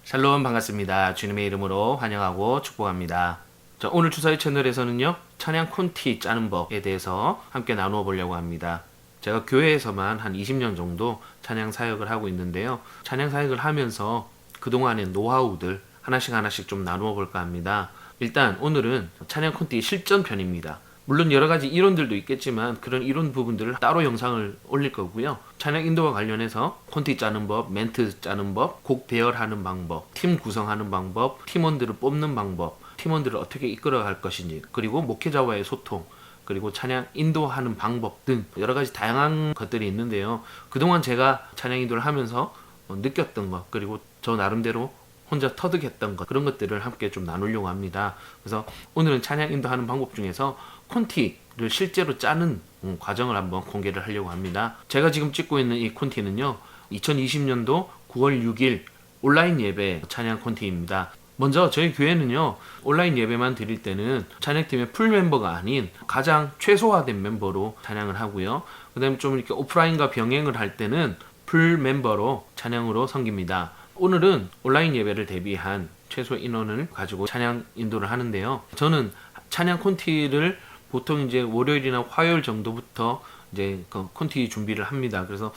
샬롬 반갑습니다. 주님의 이름으로 환영하고 축복합니다. 자, 오늘 주사위 채널에서는요, 찬양 콘티 짜는 법에 대해서 함께 나누어 보려고 합니다. 제가 교회에서만 한 20년 정도 찬양 사역을 하고 있는데요. 찬양 사역을 하면서 그동안의 노하우들 하나씩 좀 나누어 볼까 합니다. 일단 오늘은 찬양 콘티 실전편입니다. 물론 여러 가지 이론들도 있겠지만 그런 이론 부분들을 따로 영상을 올릴 거고요. 찬양 인도와 관련해서 콘티 짜는 법, 멘트 짜는 법, 곡 배열하는 방법, 팀 구성하는 방법, 팀원들을 뽑는 방법, 팀원들을 어떻게 이끌어갈 것인지, 그리고 목회자와의 소통, 그리고 찬양 인도하는 방법 등 여러 가지 다양한 것들이 있는데요. 그동안 제가 찬양 인도를 하면서 느꼈던 것, 그리고 저 나름대로 혼자 터득했던 것, 그런 것들을 함께 좀 나누려고 합니다. 그래서 오늘은 찬양 인도하는 방법 중에서 콘티를 실제로 짜는 과정을 한번 공개를 하려고 합니다. 제가 지금 찍고 있는 이 콘티는요, 2020년도 9월 6일 온라인 예배 찬양 콘티입니다. 먼저 저희 교회는요, 온라인 예배만 드릴 때는 찬양팀의 풀 멤버가 아닌 가장 최소화된 멤버로 찬양을 하고요. 그 다음에 좀 이렇게 오프라인과 병행을 할 때는 풀 멤버로 찬양으로 섬깁니다. 오늘은 온라인 예배를 대비한 최소 인원을 가지고 찬양 인도를 하는데요. 저는 찬양 콘티를 보통 이제 월요일이나 화요일 정도부터 이제 그 콘티 준비를 합니다. 그래서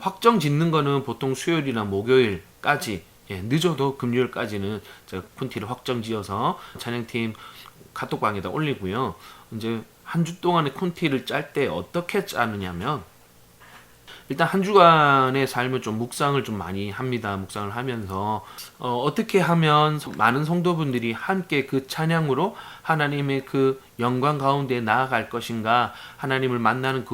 확정 짓는 거는 보통 수요일이나 목요일까지, 늦어도 금요일까지는 제가 콘티를 확정 지어서 찬양팀 카톡방에다 올리고요. 이제 한 주 동안의 콘티를 짤 때 어떻게 짜느냐면, 일단 한 주간의 삶을 좀 묵상을 좀 많이 합니다. 묵상을 하면서 어떻게 하면 많은 성도분들이 함께 그 찬양으로 하나님의 그 영광 가운데 나아갈 것인가, 하나님을 만나는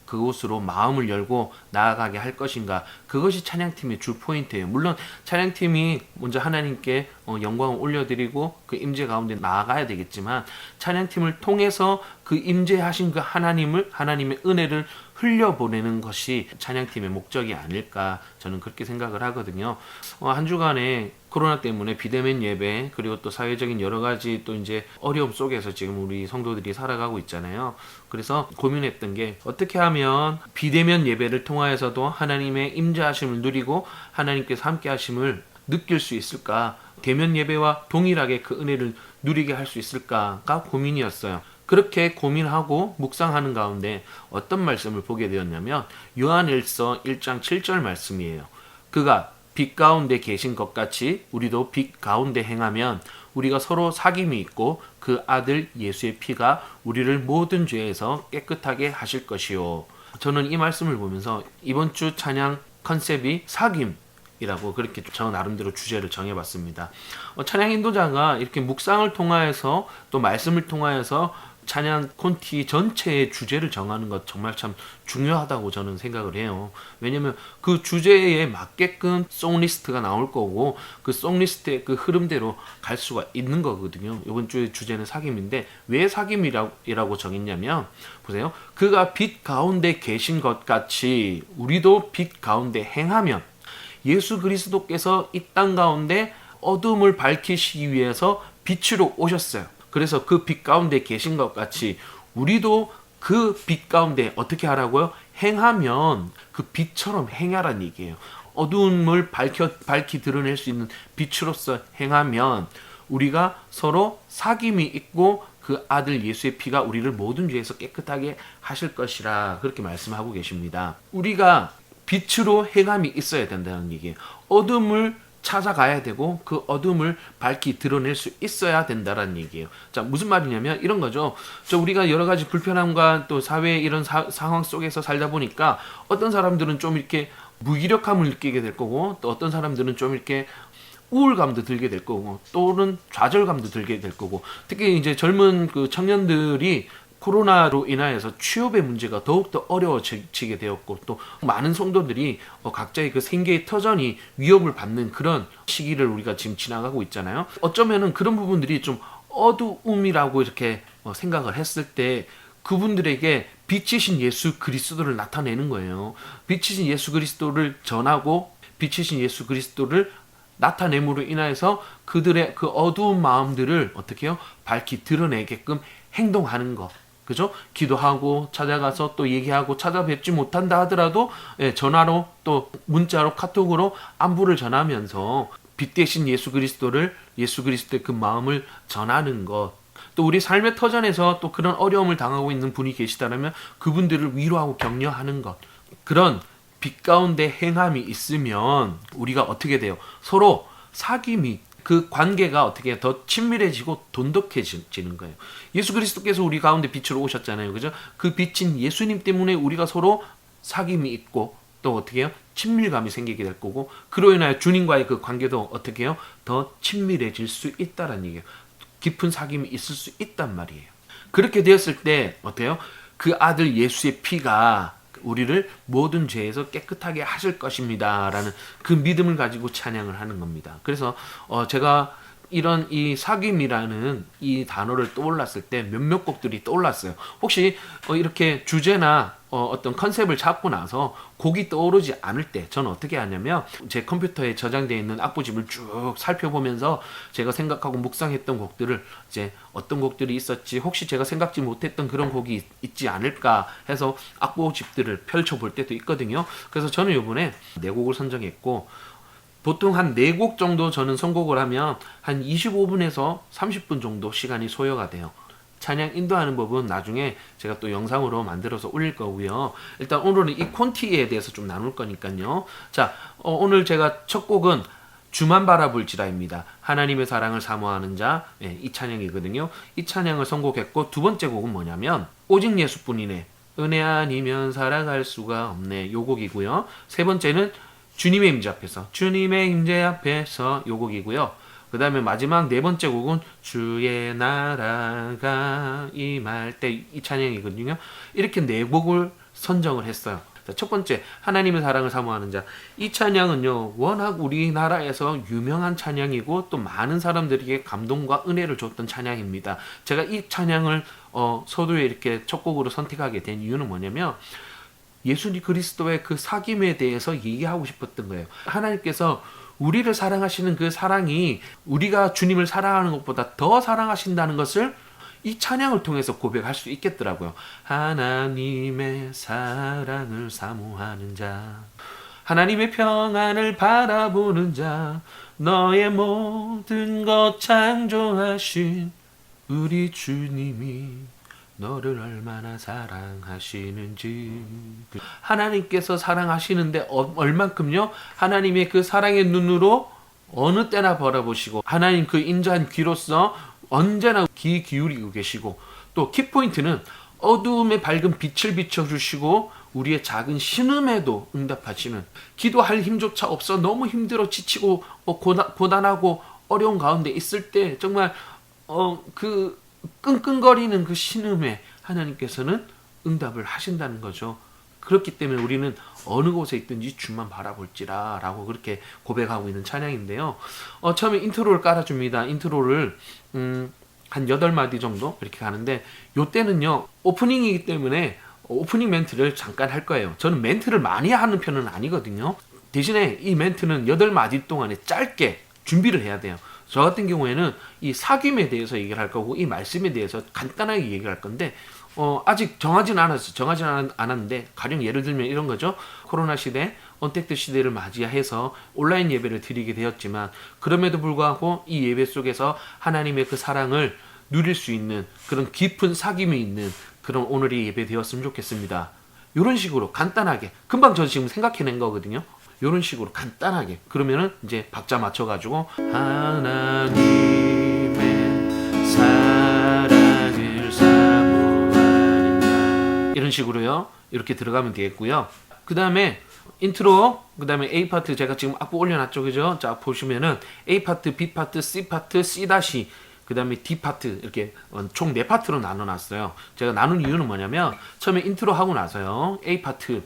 그곳으로 마음을 열고 나아가게 할 것인가, 그것이 찬양팀의 주 포인트예요. 물론 찬양팀이 먼저 하나님께 영광을 올려드리고 그 임재 가운데 나아가야 되겠지만, 찬양팀을 통해서 그 임재하신 그 하나님의 은혜를 흘려보내는 것이 찬양팀의 목적이 아닐까, 저는 그렇게 생각을 하거든요. 한 주간에 코로나 때문에 비대면 예배, 그리고 또 사회적인 여러 가지 또 이제 어려움 속에서 지금 우리 성도들이 살아가고 있잖아요. 그래서 고민했던 게, 어떻게 하면 비대면 예배를 통하여서도 하나님의 임재하심을 누리고 하나님께서 함께 하심을 느낄 수 있을까, 대면 예배와 동일하게 그 은혜를 누리게 할 수 있을까가 고민이었어요. 그렇게 고민하고 묵상하는 가운데 어떤 말씀을 보게 되었냐면, 요한일서 1장 7절 말씀이에요. 그가 빛 가운데 계신 것 같이 우리도 빛 가운데 행하면 우리가 서로 사귐이 있고 그 아들 예수의 피가 우리를 모든 죄에서 깨끗하게 하실 것이요. 저는 이 말씀을 보면서 이번 주 찬양 컨셉이 사귐이라고 그렇게 저 나름대로 주제를 정해봤습니다. 찬양 인도자가 이렇게 묵상을 통하여서 또 말씀을 통하여서 찬양 콘티 전체의 주제를 정하는 것 정말 참 중요하다고 저는 생각을 해요. 왜냐면 그 주제에 맞게끔 송리스트가 나올 거고, 그 송리스트의 그 흐름대로 갈 수가 있는 거거든요. 이번 주의 주제는 사귐인데, 왜 사귐이라고 정했냐면, 보세요. 그가 빛 가운데 계신 것 같이 우리도 빛 가운데 행하면, 예수 그리스도께서 이 땅 가운데 어둠을 밝히시기 위해서 빛으로 오셨어요. 그래서 그 빛 가운데 계신 것 같이 우리도 그 빛 가운데 어떻게 하라고요? 행하면 그 빛처럼 행하라는 얘기예요. 어두움을 밝히 드러낼 수 있는 빛으로서 행하면 우리가 서로 사귐이 있고 그 아들 예수의 피가 우리를 모든 죄에서 깨끗하게 하실 것이라, 그렇게 말씀하고 계십니다. 우리가 빛으로 행함이 있어야 된다는 얘기예요. 어둠을 찾아가야 되고 그 어둠을 밝히 드러낼 수 있어야 된다라는 얘기예요. 자, 무슨 말이냐면 이런 거죠. 우리가 여러 가지 불편함과 또 사회의 이런 상황 속에서 살다 보니까 어떤 사람들은 좀 이렇게 무기력함을 느끼게 될 거고, 또 어떤 사람들은 좀 이렇게 우울감도 들게 될 거고, 또는 좌절감도 들게 될 거고, 특히 이제 젊은 그 청년들이 코로나로 인하여서 취업의 문제가 더욱더 어려워지게 되었고, 또 많은 성도들이 각자의 그 생계의 터전이 위협을 받는 그런 시기를 우리가 지금 지나가고 있잖아요. 어쩌면은 그런 부분들이 좀 어두움이라고 이렇게 생각을 했을 때, 그분들에게 빛이신 예수 그리스도를 나타내는 거예요. 빛이신 예수 그리스도를 전하고 빛이신 예수 그리스도를 나타냄으로 인하여서 그들의 그 어두운 마음들을 어떻게 해요? 밝히 드러내게끔 행동하는 것. 그죠? 기도하고 찾아가서 또 얘기하고 찾아뵙지 못한다 하더라도 전화로 또 문자로 카톡으로 안부를 전하면서 빛 대신 예수 그리스도의 그 마음을 전하는 것, 또 우리 삶의 터전에서 또 그런 어려움을 당하고 있는 분이 계시다면 그분들을 위로하고 격려하는 것, 그런 빛 가운데 행함이 있으면 우리가 어떻게 돼요? 서로 사귐이, 그 관계가 어떻게 더 친밀해지고 돈독해지는 거예요. 예수 그리스도께서 우리 가운데 빛으로 오셨잖아요. 그죠? 그 빛인 예수님 때문에 우리가 서로 사귐이 있고 또 어떻게 해요? 친밀감이 생기게 될 거고, 그로 인하여 주님과의 그 관계도 어떻게 해요? 더 친밀해질 수 있다는 얘기예요. 깊은 사귐이 있을 수 있단 말이에요. 그렇게 되었을 때 어때요? 그 아들 예수의 피가 우리를 모든 죄에서 깨끗하게 하실 것입니다 라는 그 믿음을 가지고 찬양을 하는 겁니다. 그래서 제가 이런 이 사귐이라는 이 단어를 떠올랐을 때 몇몇 곡들이 떠올랐어요. 혹시 이렇게 주제나 어떤 컨셉을 잡고 나서 곡이 떠오르지 않을 때 저는 어떻게 하냐면 제 컴퓨터에 저장되어 있는 악보집을 쭉 살펴보면서 제가 생각하고 묵상했던 곡들을 이제 어떤 곡들이 있었지, 혹시 제가 생각지 못했던 그런 곡이 있지 않을까 해서 악보집들을 펼쳐볼 때도 있거든요. 그래서 저는 이번에 4곡을 선정했고, 보통 한 4곡 정도 저는 선곡을 하면 한 25분에서 30분 정도 시간이 소요가 돼요. 찬양 인도하는 법은 나중에 제가 또 영상으로 만들어서 올릴 거고요. 일단 오늘은 이 콘티에 대해서 좀 나눌 거니까요. 자, 오늘 제가 첫 곡은 주만 바라볼지라입니다. 하나님의 사랑을 사모하는 자, 이 찬양이거든요. 이 찬양을 선곡했고, 두 번째 곡은 뭐냐면 오직 예수뿐이네, 은혜 아니면 살아갈 수가 없네, 요 곡이고요. 세 번째는 주님의 임재 앞에서, 주님의 임재 앞에서, 요 곡이고요. 그 다음에 마지막 4번째 곡은 주의 나라가 임할 때, 이 찬양이거든요. 이렇게 4곡을 선정을 했어요. 자, 첫 번째, 하나님의 사랑을 사모하는 자. 이 찬양은요, 워낙 우리나라에서 유명한 찬양이고 또 많은 사람들에게 감동과 은혜를 줬던 찬양입니다. 제가 이 찬양을 서두에 이렇게 첫 곡으로 선택하게 된 이유는 뭐냐면, 예수님 그리스도의 그 사귐에 대해서 얘기하고 싶었던 거예요. 하나님께서 우리를 사랑하시는 그 사랑이 우리가 주님을 사랑하는 것보다 더 사랑하신다는 것을 이 찬양을 통해서 고백할 수 있겠더라고요. 하나님의 사랑을 사모하는 자, 하나님의 평안을 바라보는 자, 너의 모든 것 창조하신 우리 주님이 너를 얼마나 사랑하시는지. 하나님께서 사랑하시는데 얼만큼요? 하나님의 그 사랑의 눈으로 어느 때나 바라보시고, 하나님 그 인자한 귀로서 언제나 귀 기울이고 계시고, 또 키포인트는 어두움에 밝은 빛을 비춰주시고 우리의 작은 신음에도 응답하시는, 기도할 힘조차 없어 너무 힘들어 지치고 고단하고 어려운 가운데 있을 때 정말 그 끙끙거리는 그 신음에 하나님께서는 응답을 하신다는 거죠. 그렇기 때문에 우리는 어느 곳에 있든지 주만 바라볼지라 라고 그렇게 고백하고 있는 찬양인데요. 처음에 인트로를 깔아줍니다. 인트로를 한 8마디 정도 이렇게 가는데, 요때는요 오프닝이기 때문에 오프닝 멘트를 잠깐 할 거예요. 저는 멘트를 많이 하는 편은 아니거든요. 대신에 이 멘트는 8마디 동안에 짧게 준비를 해야 돼요. 저 같은 경우에는 이 사귐에 대해서 얘기를 할 거고, 이 말씀에 대해서 간단하게 얘기를 할 건데, 아직 정하진 않았는데, 가령 예를 들면 이런 거죠. 코로나 시대, 언택트 시대를 맞이해서 온라인 예배를 드리게 되었지만, 그럼에도 불구하고 이 예배 속에서 하나님의 그 사랑을 누릴 수 있는 그런 깊은 사귐이 있는 그런 오늘이 예배 되었으면 좋겠습니다. 이런 식으로 간단하게, 금방 저 지금 생각해낸 거거든요. 이런 식으로 간단하게, 그러면은 이제 박자 맞춰가지고 하나님의 사랑을 사모하는 자, 이런 식으로요, 이렇게 들어가면 되겠고요. 그 다음에 인트로, 그 다음에 A 파트 제가 지금 악보 올려놨죠, 그죠? 자, 보시면은 A 파트, B 파트, C 파트, C 다시, 그 다음에 D 파트, 이렇게 총 4파트로 나눠놨어요. 제가 나눈 이유는 뭐냐면, 처음에 인트로 하고 나서요, A 파트,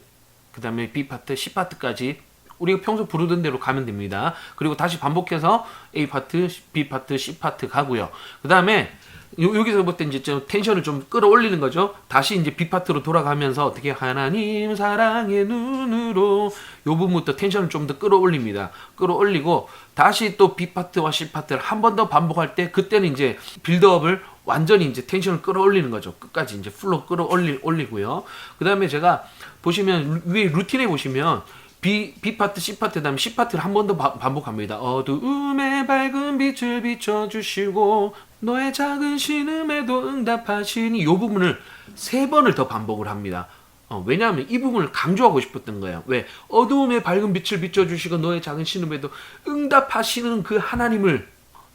그 다음에 B 파트, C 파트까지 우리가 평소 부르던 대로 가면 됩니다. 그리고 다시 반복해서 A 파트, B 파트, C 파트 가고요. 그 다음에 여기서부터 이제 좀 텐션을 좀 끌어올리는 거죠. 다시 이제 B 파트로 돌아가면서 어떻게 하나님 사랑의 눈으로, 요 부분부터 텐션을 좀 더 끌어올립니다. 끌어올리고 다시 또 B 파트와 C 파트를 한 번 더 반복할 때, 그때는 이제 빌드업을 완전히 이제 텐션을 끌어올리는 거죠. 끝까지 이제 풀로 끌어올리고요. 그 다음에 제가 보시면 위에 루틴에 보시면 B 파트, C 파트, 다음에 C 파트를 한 번 더 반복합니다. 어두움에 밝은 빛을 비춰주시고 너의 작은 신음에도 응답하시니 이 부분을 3번을 더 반복을 합니다. 왜냐하면 이 부분을 강조하고 싶었던 거예요. 왜? 어두움에 밝은 빛을 비춰주시고 너의 작은 신음에도 응답하시는 그 하나님을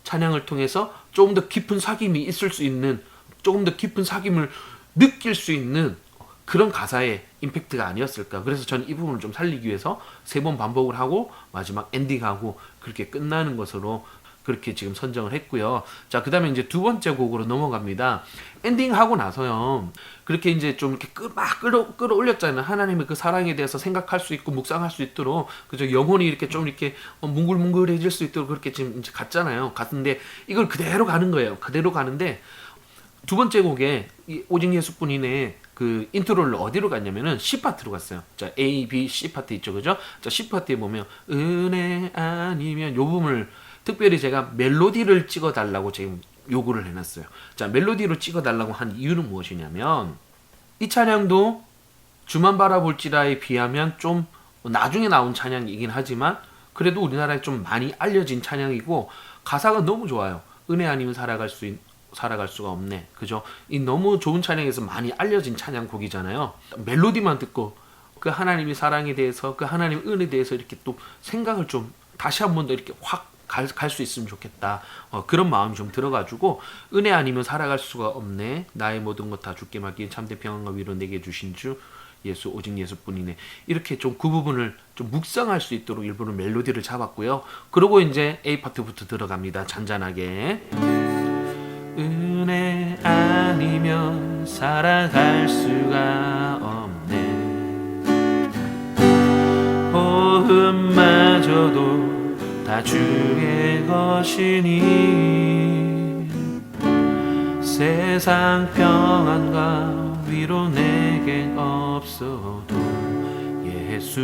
찬양을 통해서 조금 더 깊은 사귐이 있을 수 있는, 조금 더 깊은 사귐을 느낄 수 있는 그런 가사의 임팩트가 아니었을까. 그래서 저는 이 부분을 좀 살리기 위해서 3번 반복을 하고 마지막 엔딩하고 그렇게 끝나는 것으로 그렇게 지금 선정을 했고요. 자, 그 다음에 이제 2번째 곡으로 넘어갑니다. 엔딩하고 나서요, 그렇게 이제 좀 이렇게 막 끌어올렸잖아요. 하나님의 그 사랑에 대해서 생각할 수 있고 묵상할 수 있도록, 그죠? 영혼이 이렇게 좀 이렇게 뭉글뭉글해질 수 있도록 그렇게 지금 이제 갔잖아요. 갔는데 이걸 그대로 가는 거예요. 그대로 가는데 2번째 곡에 오직 예수뿐이네 그 인트로를 어디로 갔냐면은 C 파트로 갔어요. 자, A, B, C 파트 있죠, 그죠? 자, C 파트에 보면 은혜 아니면 요 부분을 특별히 제가 멜로디를 찍어달라고 지금 요구를 해놨어요. 자, 멜로디로 찍어달라고 한 이유는 무엇이냐면 이 찬양도 주만 바라볼지라에 비하면 좀 나중에 나온 찬양이긴 하지만 그래도 우리나라에 좀 많이 알려진 찬양이고 가사가 너무 좋아요. 은혜 아니면 살아갈 수가 없네. 그죠? 이 너무 좋은 찬양에서 많이 알려진 찬양곡이잖아요. 멜로디만 듣고 그 하나님의 사랑에 대해서, 그 하나님의 은혜에 대해서 이렇게 또 생각을 좀 다시 한 번 더 이렇게 확 갈 수 있으면 좋겠다. 그런 마음이 좀 들어가지고 은혜 아니면 살아갈 수가 없네. 나의 모든 것 다 주께 맡긴 참된 평안과 위로 내게 주신 주 예수, 오직 예수뿐이네. 이렇게 좀 그 부분을 좀 묵상할 수 있도록 일부러 멜로디를 잡았고요. 그리고 이제 A 파트부터 들어갑니다. 잔잔하게. 은혜 아니면 살아갈 수가 없네. 호흡마저도 다 주의 것이니 세상 평안과 위로 내겐 없어도 예수,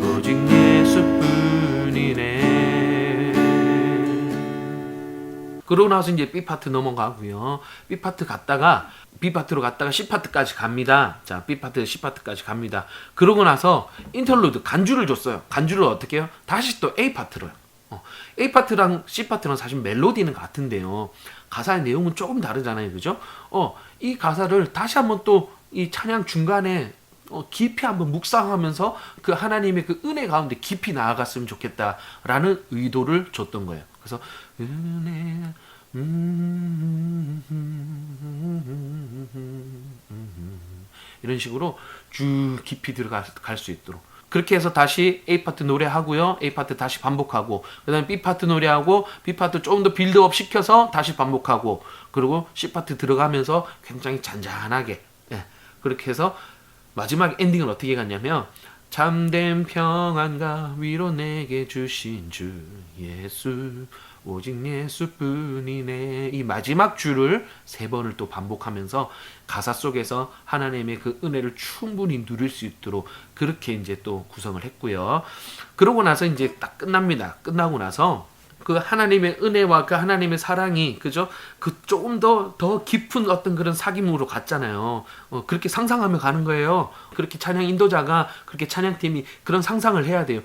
오직 예수뿐이네. 그러고 나서 이제 B 파트 넘어가고요. B 파트로 갔다가 C 파트까지 갑니다. 자, B 파트, C 파트까지 갑니다. 그러고 나서 인터루드 간주를 줬어요. 간주를 어떻게 해요? 다시 또 A 파트로요. A 파트랑 C 파트랑 사실 멜로디는 같은데요. 가사의 내용은 조금 다르잖아요, 그죠? 이 가사를 다시 한번 또 이 찬양 중간에 깊이 한번 묵상하면서 그 하나님의 그 은혜 가운데 깊이 나아갔으면 좋겠다라는 의도를 줬던 거예요. 그래서 은혜 이런 식으로 쭉 깊이 들어갈 수 있도록 그렇게 해서 다시 A 파트 노래하고요. A 파트 다시 반복하고 그 다음에 B 파트 노래하고 B 파트 조금 더 빌드업 시켜서 다시 반복하고 그리고 C 파트 들어가면서 굉장히 잔잔하게 그렇게 해서 마지막 엔딩은 어떻게 갔냐면 참된 평안과 위로 내게 주신 주 예수 오직 예수뿐이네. 이 마지막 줄을 3번을 또 반복하면서 가사 속에서 하나님의 그 은혜를 충분히 누릴 수 있도록 그렇게 이제 또 구성을 했고요. 그러고 나서 이제 딱 끝납니다. 끝나고 나서 그 하나님의 은혜와 그 하나님의 사랑이 그죠? 그 조금 더 깊은 어떤 그런 사귐으로 갔잖아요. 그렇게 상상하며 가는 거예요. 그렇게 찬양 인도자가 그렇게 찬양팀이 그런 상상을 해야 돼요.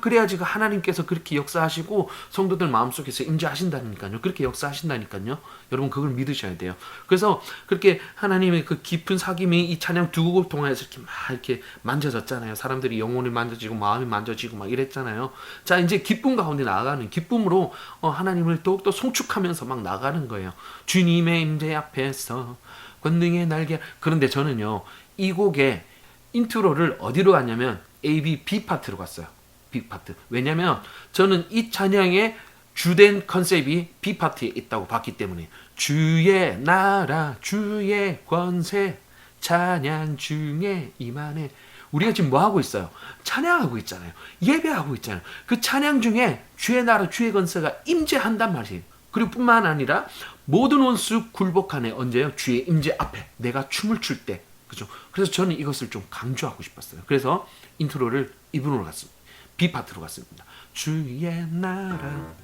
그래야지 그 하나님께서 그렇게 역사하시고 성도들 마음속에서 임재하신다니까요. 그렇게 역사하신다니까요. 여러분 그걸 믿으셔야 돼요. 그래서 그렇게 하나님의 그 깊은 사귐이 이 찬양 2곡을 통해서 이렇게 막 이렇게 만져졌잖아요. 사람들이 영혼이 만져지고 마음이 만져지고 막 이랬잖아요. 자, 이제 기쁨 가운데 나아가는 기쁨으로 하나님을 더욱더 송축하면서 막 나가는 거예요. 주님의 임재 앞에서 권능의 날개. 그런데 저는요 이 곡의 인트로를 어디로 갔냐면 A, B 파트로 갔어요. B 파트. 왜냐면 저는 이 찬양의 주된 컨셉이 B 파트에 있다고 봤기 때문에 주의 나라 주의 권세 찬양 중에 임하네. 우리가 지금 뭐 하고 있어요? 찬양하고 있잖아요. 예배하고 있잖아요. 그 찬양 중에 주의 나라 주의 권세가 임재한단 말이에요. 그리고 뿐만 아니라 모든 원수 굴복하네. 언제요? 주의 임재 앞에 내가 춤을 출 때. 그죠? 그래서 저는 이것을 좀 강조하고 싶었어요. 그래서 인트로를 이 부분으로 갔습니다. B 파트로 갔습니다. 주의 나라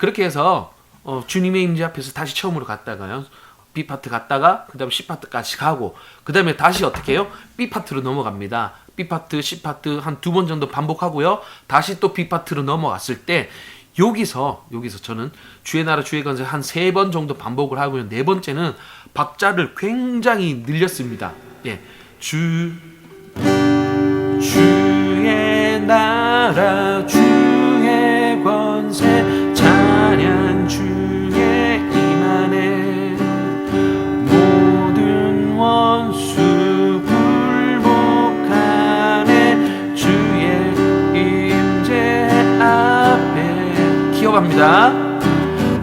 그렇게 해서 주님의 임재 앞에서 다시 처음으로 갔다가요. B 파트 갔다가 그 다음에 C 파트까지 가고 그 다음에 다시 어떻게 해요? B 파트로 넘어갑니다. B 파트, C 파트 한 2번 정도 반복하고요. 다시 또 B 파트로 넘어갔을 때 여기서 저는 주의 나라 주의 권세 한 3번 정도 반복을 하고요. 네 번째는 박자를 굉장히 늘렸습니다. 예. 주의 나라 주의 권세 찬양 주의 임하네 모든 원수 굴복하네 주의 임재 앞에 기억합니다.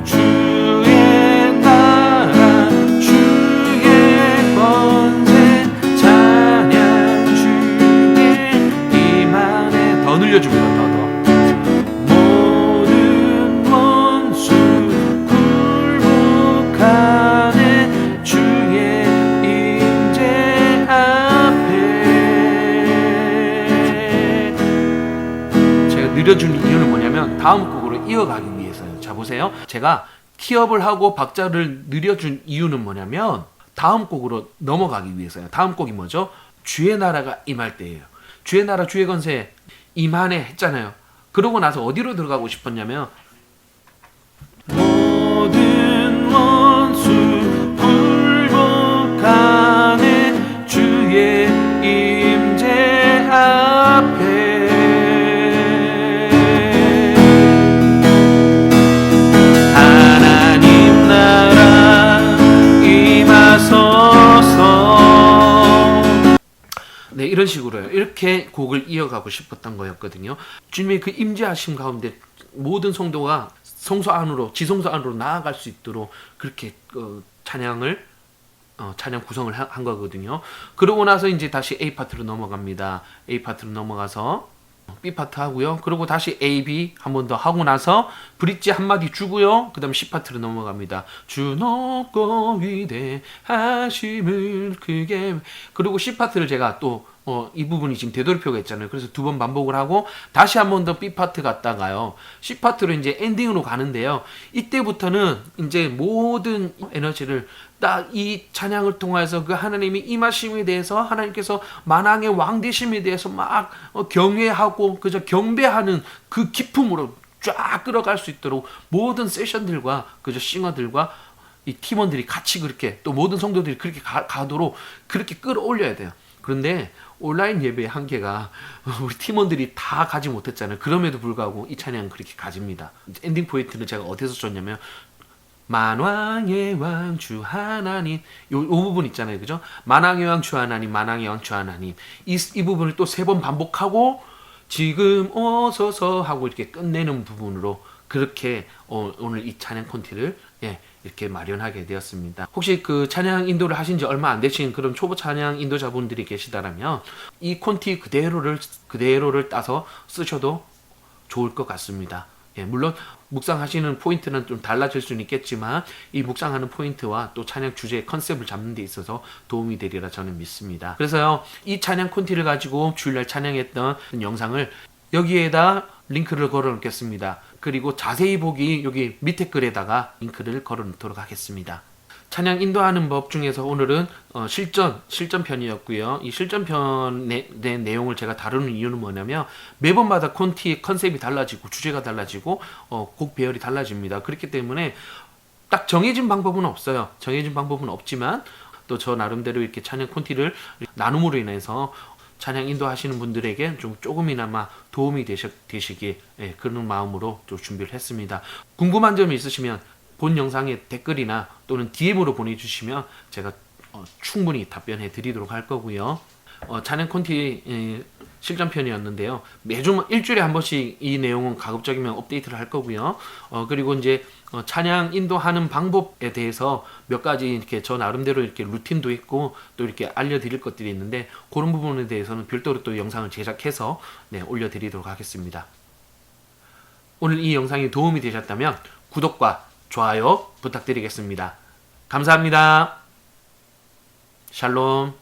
주의 나라 주의 권세 찬양 주의 임하네 더 늘려줍니다. 더 모든 원수 굴복하네 주의 임재 앞에 제가 늘려준 이유는 뭐냐면 다음 곡으로 이어가기 위해서요. 자 보세요. 제가 키업을 하고 박자를 늘려준 이유는 뭐냐면 다음 곡으로 넘어가기 위해서요. 다음 곡이 뭐죠? 주의 나라가 임할 때예요. 주의 나라 주의 권세 임하네 했잖아요. 그러고 나서 어디로 들어가고 싶었냐면 모든 원수 굴복하네 주의 임재 앞에 하나님 나라 임하소서. 네, 이런 식으로요. 이렇게 곡을 이어가고 싶었던 거였거든요. 주님의 그 임재하심 가운데 모든 성도가 성소 안으로 지성소 안으로 나아갈 수 있도록 그렇게 찬양 구성을 한 거거든요. 그러고 나서 이제 다시 A 파트로 넘어갑니다. A 파트로 넘어가서 B 파트 하고요. 그리고 다시 A, B 한 번 더 하고 나서 브릿지 한 마디 주고요. 그 다음 C 파트로 넘어갑니다. 주 높고 위대하심을 크게 그리고 C 파트를 제가 또 이 부분이 지금 되돌이표가 있잖아요. 그래서 2번 반복을 하고 다시 한 번 더 B 파트 갔다가요. C 파트로 이제 엔딩으로 가는데요. 이때부터는 이제 모든 에너지를 딱 이 찬양을 통해서 그 하나님의 임하심에 대해서 하나님께서 만왕의 왕 되심에 대해서 막 경외하고 그저 경배하는 그 기쁨으로 쫙 끌어갈 수 있도록 모든 세션들과 그저 싱어들과 이 팀원들이 같이 그렇게 또 모든 성도들이 그렇게 가도록 그렇게 끌어올려야 돼요. 그런데 온라인 예배의 한계가 우리 팀원들이 다 가지 못했잖아요. 그럼에도 불구하고 이 찬양은 그렇게 가집니다. 엔딩 포인트는 제가 어디서 줬냐면 만왕의 왕 주 하나님 요 부분 있잖아요. 그죠? 만왕의 왕 주 하나님 만왕의 왕 주 하나님 이 부분을 또 3번 반복하고 지금 오소서 하고 이렇게 끝내는 부분으로 그렇게 오늘 이 찬양 콘티를 이렇게 마련하게 되었습니다. 혹시 그 찬양 인도를 하신 지 얼마 안 되신 그런 초보 찬양 인도자분들이 계시다라면 이 콘티 그대로를 따서 쓰셔도 좋을 것 같습니다. 물론 묵상하시는 포인트는 좀 달라질 수는 있겠지만 이 묵상하는 포인트와 또 찬양 주제의 컨셉을 잡는 데 있어서 도움이 되리라 저는 믿습니다. 그래서요 이 찬양 콘티를 가지고 주일날 찬양했던 영상을 여기에다 링크를 걸어 놓겠습니다. 그리고 자세히 보기 여기 밑에 글에다가 링크를 걸어 놓도록 하겠습니다. 찬양 인도하는 법 중에서 오늘은 실전편이었고요. 이 실전편의 내용을 제가 다루는 이유는 뭐냐면 매번마다 콘티의 컨셉이 달라지고 주제가 달라지고 곡 배열이 달라집니다. 그렇기 때문에 딱 정해진 방법은 없어요. 정해진 방법은 없지만 또 저 나름대로 이렇게 찬양 콘티를 나눔으로 인해서 찬양 인도하시는 분들에게 좀 조금이나마 도움이 되시길 그런 마음으로 좀 준비를 했습니다. 궁금한 점이 있으시면 본 영상의 댓글이나 또는 DM으로 보내주시면 제가 충분히 답변해 드리도록 할 거고요. 찬양 콘티 실전편이었는데요. 매주 일주일에 한 번씩 이 내용은 가급적이면 업데이트를 할 거고요. 그리고 이제 찬양 인도하는 방법에 대해서 몇 가지 이렇게 저 나름대로 이렇게 루틴도 있고 또 이렇게 알려드릴 것들이 있는데 그런 부분에 대해서는 별도로 또 영상을 제작해서 올려드리도록 하겠습니다. 오늘 이 영상이 도움이 되셨다면 구독과 좋아요 부탁드리겠습니다. 감사합니다. 샬롬.